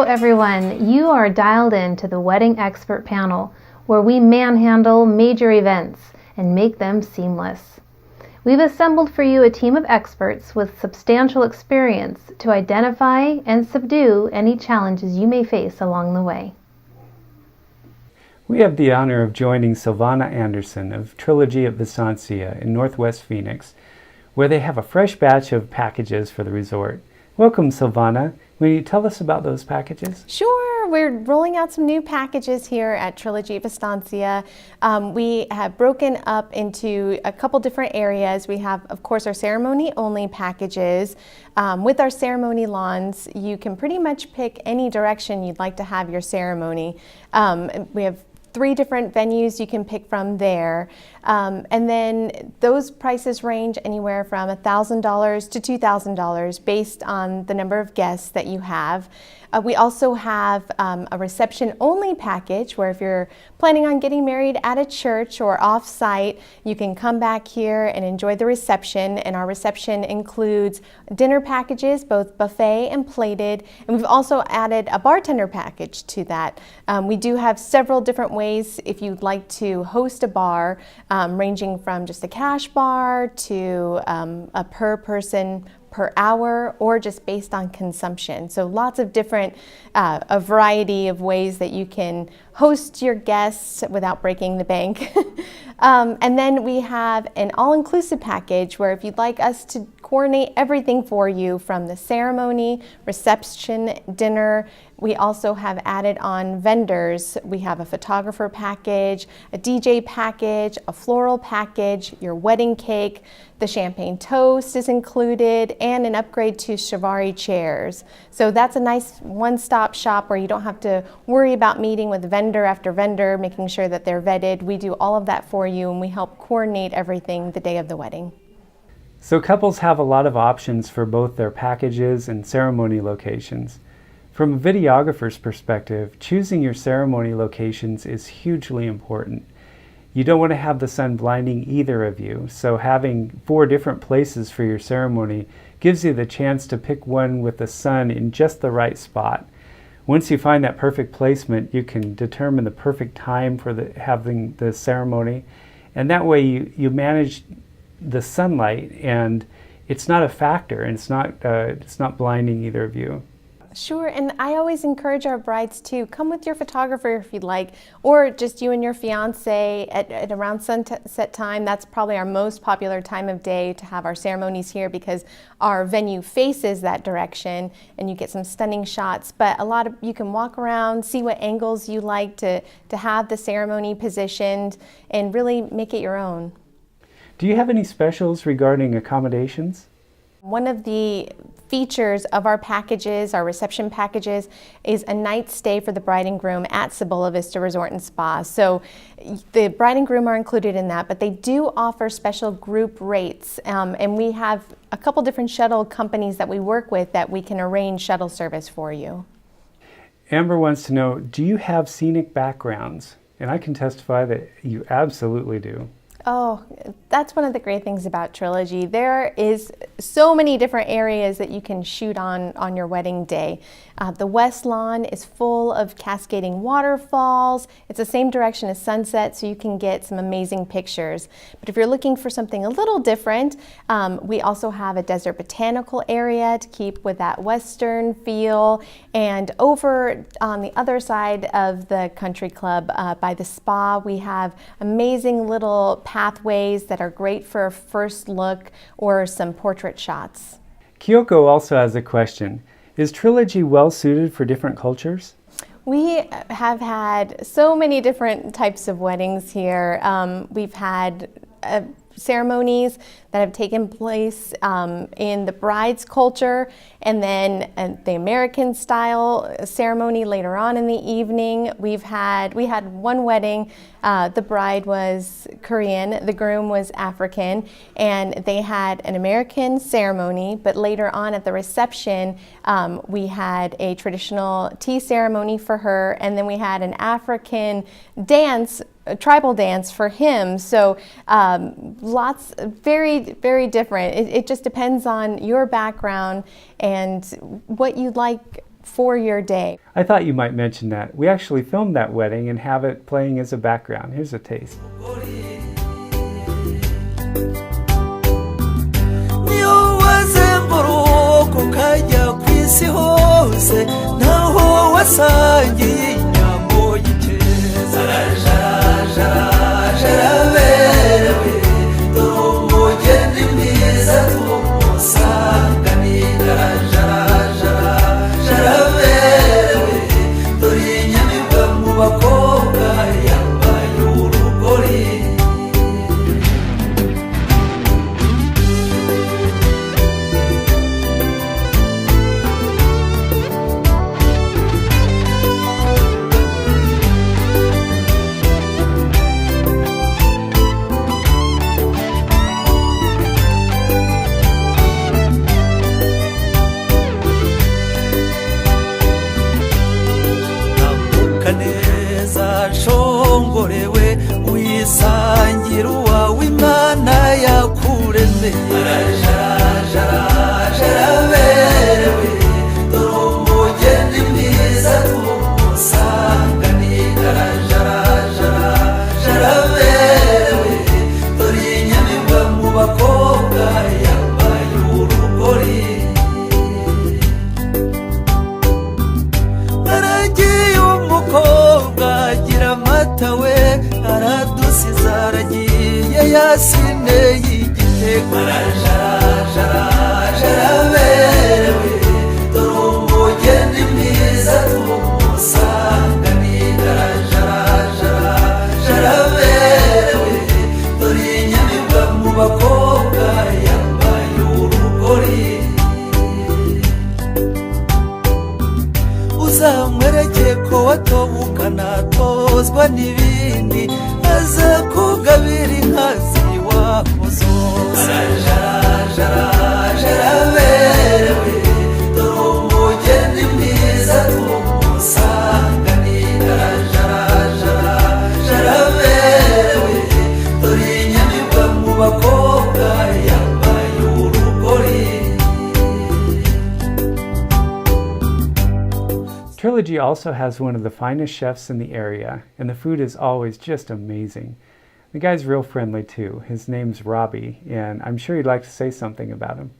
everyone, you are dialed in to the Wedding Expert Panel, where we manhandle major events and make them seamless. We've assembled for you a team of experts with substantial experience to identify and subdue any challenges you may face along the way. We have the honor of joining Silvana Anderson of Trilogy at Vistancia in Northwest Phoenix, where they have a fresh batch of packages for the resort. Welcome, Silvana. Will you tell us about those packages? Sure. We're rolling out some new packages here at Trilogy Vistancia. We have broken up into a couple different areas. We have, of course, our ceremony-only packages. With our ceremony lawns, you can pretty much pick any direction you'd like to have your ceremony. We have 3 different venues you can pick from there. And then those prices range anywhere from $1,000 to $2,000 based on the number of guests that you have. We also have a reception-only package where if you're planning on getting married at a church or off-site, you can come back here and enjoy the reception. And our reception includes dinner packages, both buffet and plated. And we've also added a bartender package to that. We do have several different ways if you'd like to host a bar, ranging from just a cash bar to a per person per hour, or just based on consumption. So lots of different, a variety of ways that you can host your guests without breaking the bank. And then we have an all-inclusive package where if you'd like us to coordinate everything for you from the ceremony, reception, dinner, we also have added on vendors. We have a photographer package, a DJ package, a floral package, your wedding cake, the champagne toast is included, and an upgrade to Chiavari chairs. So that's a nice one-stop shop where you don't have to worry about meeting with vendor after vendor, making sure that they're vetted. We do all of that for you, and we help coordinate everything the day of the wedding. So couples have a lot of options for both their packages and ceremony locations. From a videographer's perspective, choosing your ceremony locations is hugely important. You don't want to have the sun blinding either of you, so having 4 different places for your ceremony gives you the chance to pick one with the sun in just the right spot. Once you find that perfect placement, you can determine the perfect time for having the ceremony, and that way you manage the sunlight, and it's not a factor, and it's not blinding either of you. Sure, and I always encourage our brides to come with your photographer if you'd like, or just you and your fiance at around sunset time. That's probably our most popular time of day to have our ceremonies here because our venue faces that direction and you get some stunning shots. But you can walk around, see what angles you like to have the ceremony positioned and really make it your own. Do you have any specials regarding accommodations? One of the features of our packages, our reception packages, is a night stay for the bride and groom at Cibola Vista Resort and Spa. So the bride and groom are included in that, but they do offer special group rates. And we have a couple different shuttle companies that we work with that we can arrange shuttle service for you. Amber wants to know, do you have scenic backgrounds? And I can testify that you absolutely do. Oh, that's one of the great things about Trilogy. There is so many different areas that you can shoot on your wedding day. The West Lawn is full of cascading waterfalls. It's the same direction as sunset, so you can get some amazing pictures. But if you're looking for something a little different, we also have a desert botanical area to keep with that Western feel. And over on the other side of the country club by the spa, we have amazing little pathways that are great for a first look or some portrait shots. Kyoko also has a question. Is Trilogy well suited for different cultures? We have had so many different types of weddings here. We've had ceremonies that have taken place in the bride's culture, and then the American style ceremony later on in the evening. We had one wedding, the bride was Korean, the groom was African, and they had an American ceremony, but later on at the reception, we had a traditional tea ceremony for her, and then we had an African dance, a tribal dance for him. So lots, very, very different. It just depends on your background and what you'd like for your day. I thought you might mention that. We actually filmed that wedding and have it playing as a background. Here's a taste. Trilogy also has one of the finest chefs in the area, and the food is always just amazing. The guy's real friendly too. His name's Robbie, and I'm sure you'd like to say something about him.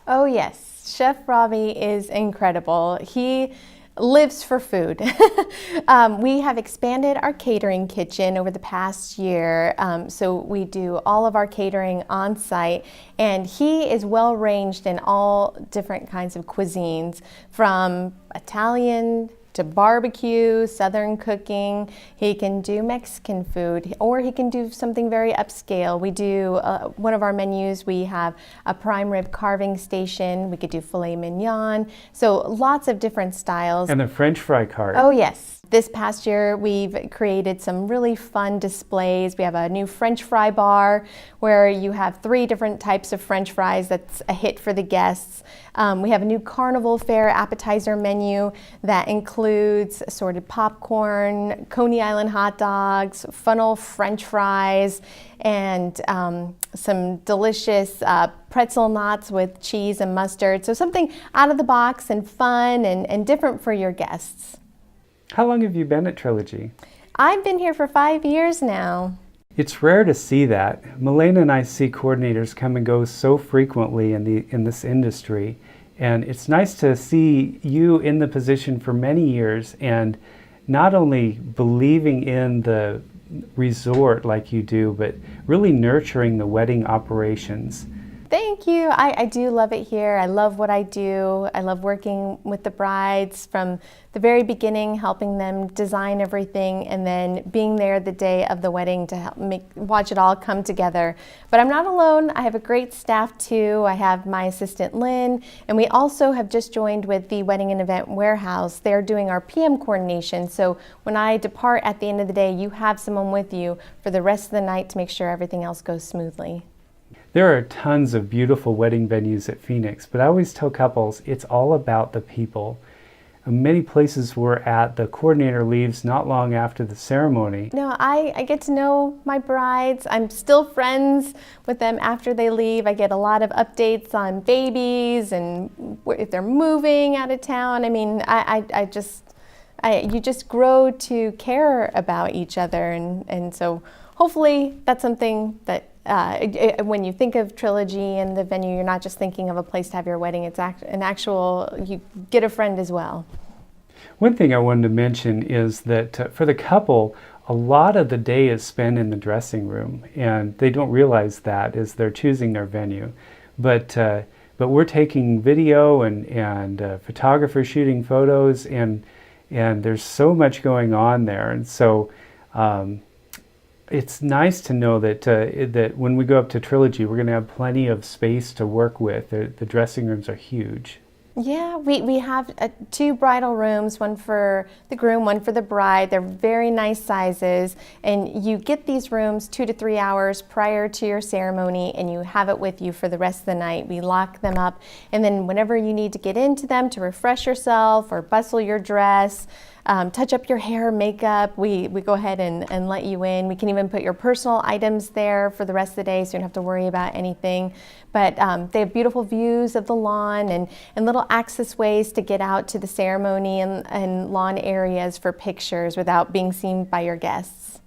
Oh yes, Chef Robbie is incredible. He lives for food. We have expanded our catering kitchen over the past year, so we do all of our catering on site, and he is well ranged in all different kinds of cuisines, from Italian to barbecue, Southern cooking. He can do Mexican food, or he can do something very upscale. We do, one of our menus, we have a prime rib carving station. We could do filet mignon. So lots of different styles. And the French fry cart. Oh yes. This past year, we've created some really fun displays. We have a new French fry bar where you have 3 different types of French fries. That's a hit for the guests. We have a new Carnival Fare appetizer menu that includes assorted popcorn, Coney Island hot dogs, funnel French fries, and some delicious pretzel knots with cheese and mustard. So something out of the box and fun and different for your guests. How long have you been at Trilogy? I've been here for 5 years now. It's rare to see that. Milena and I see coordinators come and go so frequently in this industry, and it's nice to see you in the position for many years and not only believing in the resort like you do, but really nurturing the wedding operations. Thank you. I do love it here. I love what I do. I love working with the brides from the very beginning, helping them design everything, and then being there the day of the wedding to help watch it all come together. But I'm not alone. I have a great staff too. I have my assistant Lynn, and we also have just joined with the Wedding and Event Warehouse. They're doing our PM coordination. So when I depart at the end of the day, you have someone with you for the rest of the night to make sure everything else goes smoothly. There are tons of beautiful wedding venues at Phoenix, but I always tell couples it's all about the people. Many places we're at, the coordinator leaves not long after the ceremony. No, I get to know my brides. I'm still friends with them after they leave. I get a lot of updates on babies and if they're moving out of town. I mean, you just grow to care about each other, and so hopefully that's something that when you think of Trilogy and the venue, you're not just thinking of a place to have your wedding. It's an actual, you get a friend as well. One thing I wanted to mention is that for the couple, a lot of the day is spent in the dressing room, and they don't realize that as they're choosing their venue. But we're taking video and photographers shooting photos, and there's so much going on there, and so it's nice to know that that when we go up to Trilogy, we're going to have plenty of space to work with. The dressing rooms are huge. Yeah, we have 2 bridal rooms, one for the groom, one for the bride. They're very nice sizes, and you get these rooms 2 to 3 hours prior to your ceremony, and you have it with you for the rest of the night. We lock them up, and then whenever you need to get into them to refresh yourself or bustle your dress, touch up your hair, makeup, we go ahead and let you in. We can even put your personal items there for the rest of the day, so you don't have to worry about anything. But they have beautiful views of the lawn and little access ways to get out to the ceremony and lawn areas for pictures without being seen by your guests.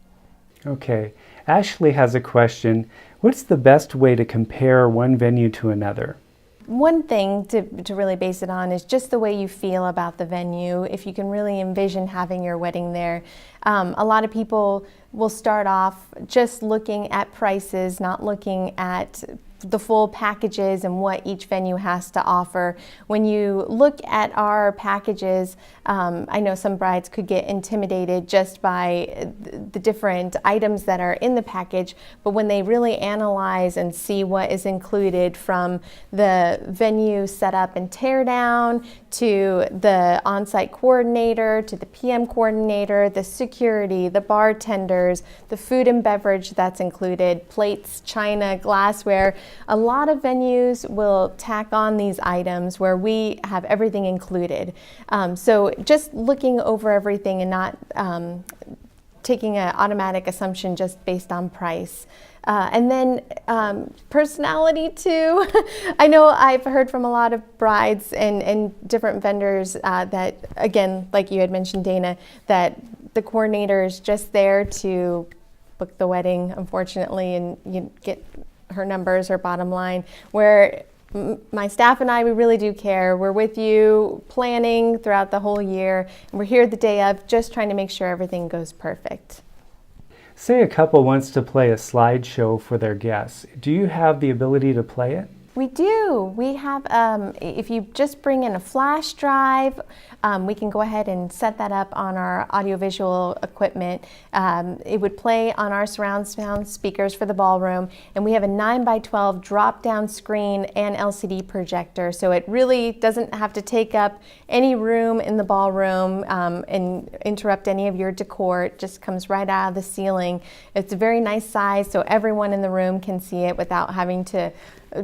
Okay, Ashley has a question. What's the best way to compare one venue to another? One thing to really base it on is just the way you feel about the venue. If you can really envision having your wedding there. A lot of people will start off just looking at prices, not looking at the full packages and what each venue has to offer. When you look at our packages, I know some brides could get intimidated just by the different items that are in the package, but when they really analyze and see what is included, from the venue setup and tear down to the on-site coordinator, to the PM coordinator, the security, the bartenders, the food and beverage that's included, plates, china, glassware. A lot of venues will tack on these items where we have everything included. So just looking over everything and not taking an automatic assumption just based on price. And then personality too. I know I've heard from a lot of brides and different vendors that, again, like you had mentioned, Dana, that the coordinator is just there to book the wedding, unfortunately, and you get her numbers, her bottom line, where my staff and I, we really do care. We're with you planning throughout the whole year, and we're here the day of just trying to make sure everything goes perfect. Say a couple wants to play a slideshow for their guests. Do you have the ability to play it? We do. We have, if you just bring in a flash drive, we can go ahead and set that up on our audiovisual equipment. It would play on our surround sound speakers for the ballroom, and we have a 9x12 drop-down screen and LCD projector, so it really doesn't have to take up any room in the ballroom and interrupt any of your decor. It just comes right out of the ceiling. It's a very nice size, so everyone in the room can see it without having to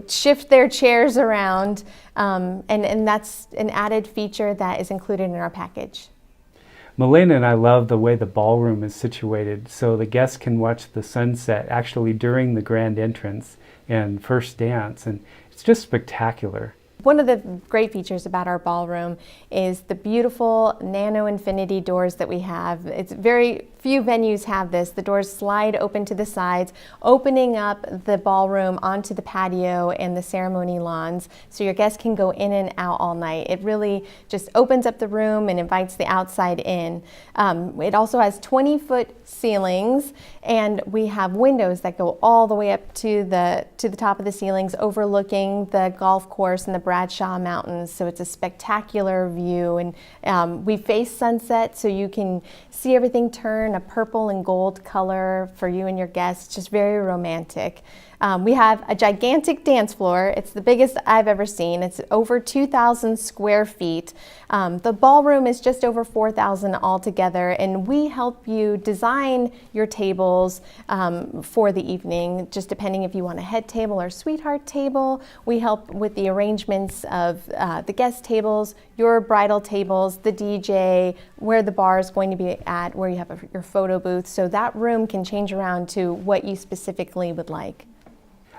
shift their chairs around, and that's an added feature that is included in our package. Milena and I love the way the ballroom is situated, so the guests can watch the sunset actually during the grand entrance and first dance, and it's just spectacular. One of the great features about our ballroom is the beautiful nano infinity doors that we have. It's very few venues have this. The doors slide open to the sides, opening up the ballroom onto the patio and the ceremony lawns, so your guests can go in and out all night. It really just opens up the room and invites the outside in. It also has 20-foot ceilings, and we have windows that go all the way up to the top of the ceilings, overlooking the golf course and the Bradshaw Mountains. So it's a spectacular view, and we face sunset, so you can see everything turn a purple and gold color for you and your guests, just very romantic. We have a gigantic dance floor. It's the biggest I've ever seen. It's over 2,000 square feet. The ballroom is just over 4,000 altogether, and we help you design your tables for the evening, just depending if you want a head table or sweetheart table. We help with the arrangements of the guest tables, your bridal tables, the DJ, where the bar is going to be at, where you have your photo booth, so that room can change around to what you specifically would like.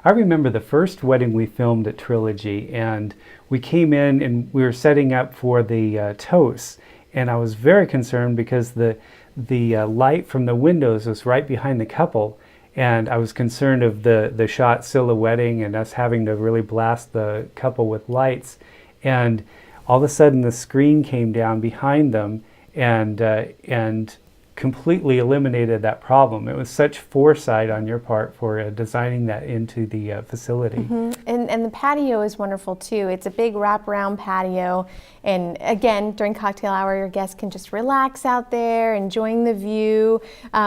I remember the first wedding we filmed at Trilogy, and we came in and we were setting up for the toasts, and I was very concerned because the light from the windows was right behind the couple, and I was concerned of the shot silhouetting and us having to really blast the couple with lights. And all of a sudden the screen came down behind them and completely eliminated that problem. It was such foresight on your part for designing that into the facility. Mm-hmm. And the patio is wonderful too. It's a big wraparound patio, and again, during cocktail hour, your guests can just relax out there, enjoying the view.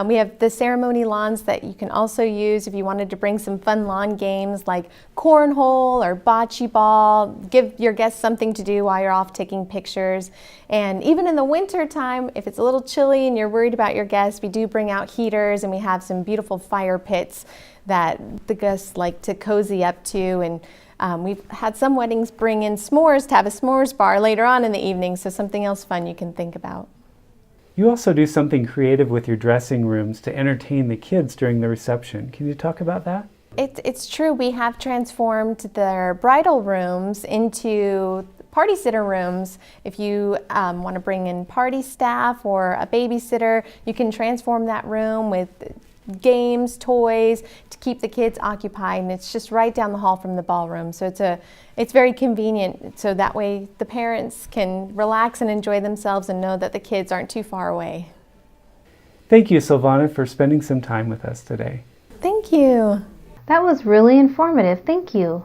We have the ceremony lawns that you can also use if you wanted to bring some fun lawn games like cornhole or bocce ball. Give your guests something to do while you're off taking pictures. And even in the winter time, if it's a little chilly and you're worried about your guests, we do bring out heaters, and we have some beautiful fire pits that the guests like to cozy up to. And we've had some weddings bring in s'mores to have a s'mores bar later on in the evening, so something else fun you can think about. You also do something creative with your dressing rooms to entertain the kids during the reception. Can you talk about that? It's true. We have transformed their bridal rooms into party sitter rooms. If you want to bring in party staff or a babysitter, you can transform that room with games, toys to keep the kids occupied, and it's just right down the hall from the ballroom. So it's very convenient, so that way the parents can relax and enjoy themselves and know that the kids aren't too far away. Thank you, Silvana, for spending some time with us today. Thank you. That was really informative. Thank you.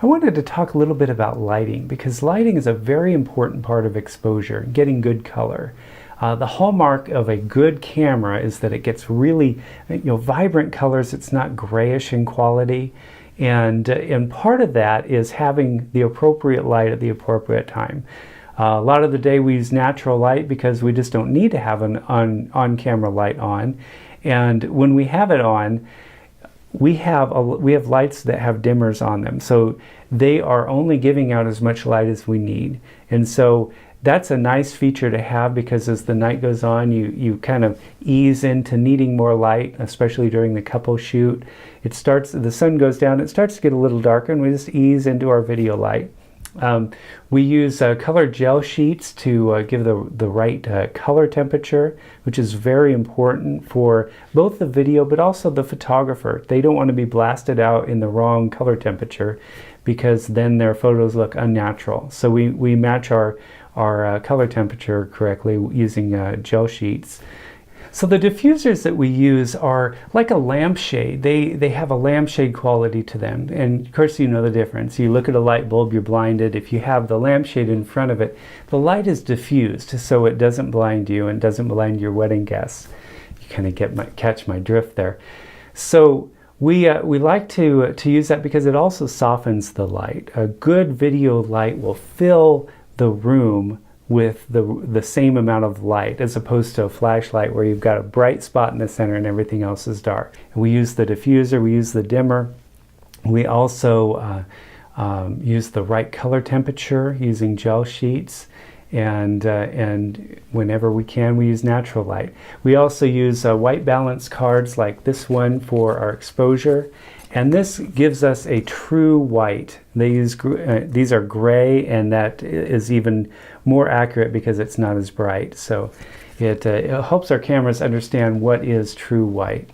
I wanted to talk a little bit about lighting, because lighting is a very important part of exposure, getting good color. The hallmark of a good camera is that it gets really, vibrant colors. It's not grayish in quality, and part of that is having the appropriate light at the appropriate time. A lot of the day we use natural light because we just don't need to have an on-camera light on, and when we have it on, we have lights that have dimmers on them, so they are only giving out as much light as we need. And so that's a nice feature to have, because as the night goes on, you kind of ease into needing more light, especially during the couple shoot. The sun goes down, it starts to get a little darker, and we just ease into our video light. We use colored gel sheets to give the right color temperature, which is very important for both the video but also the photographer. They don't want to be blasted out in the wrong color temperature, because then their photos look unnatural. So we match our color temperature correctly using gel sheets. So the diffusers that we use are like a lampshade. They have a lampshade quality to them, and of course you know the difference. You look at a light bulb, you're blinded. If you have the lampshade in front of it, the light is diffused so it doesn't blind you and doesn't blind your wedding guests. You kind of catch my drift there. So we like to use that because it also softens the light. A good video light will fill the room with the same amount of light, as opposed to a flashlight where you've got a bright spot in the center and everything else is dark. And we use the diffuser, we use the dimmer. We also use the right color temperature using gel sheets, and whenever we can, we use natural light. We also use white balance cards like this one for our exposure, and this gives us a true white. These are gray, and that is even more accurate because it's not as bright. So it helps our cameras understand what is true white.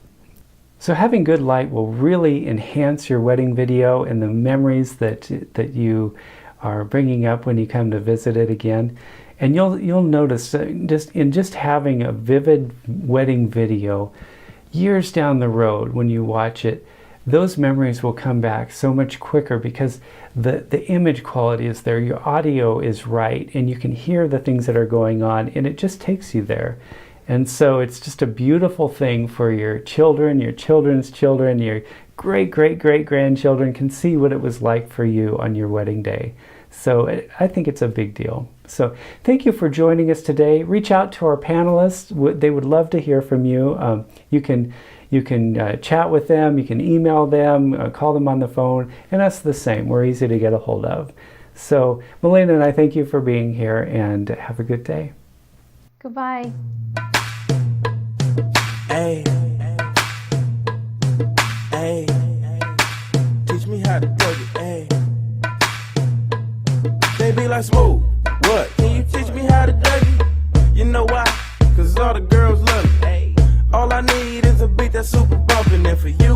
So having good light will really enhance your wedding video and the memories that you are bringing up when you come to visit it again. And you'll notice just having a vivid wedding video years down the road, when you watch it, those memories will come back so much quicker, because the image quality is there, your audio is right, and you can hear the things that are going on, and it just takes you there. And so it's just a beautiful thing for your children, your children's children, your great-great-great-grandchildren can see what it was like for you on your wedding day. So I think it's a big deal. So thank you for joining us today. Reach out to our panelists. They would love to hear from you. You can chat with them, you can email them, call them on the phone, and us the same. We're easy to get a hold of. So Melina and I thank you for being here, and have a good day. Goodbye. Hey, hey, teach me how to plug it, hey. They be like, Smooth, what? Can you teach me how to Dougie? You know why? Cause all the girls love me. All I need is a beat that's super bumpin', and for you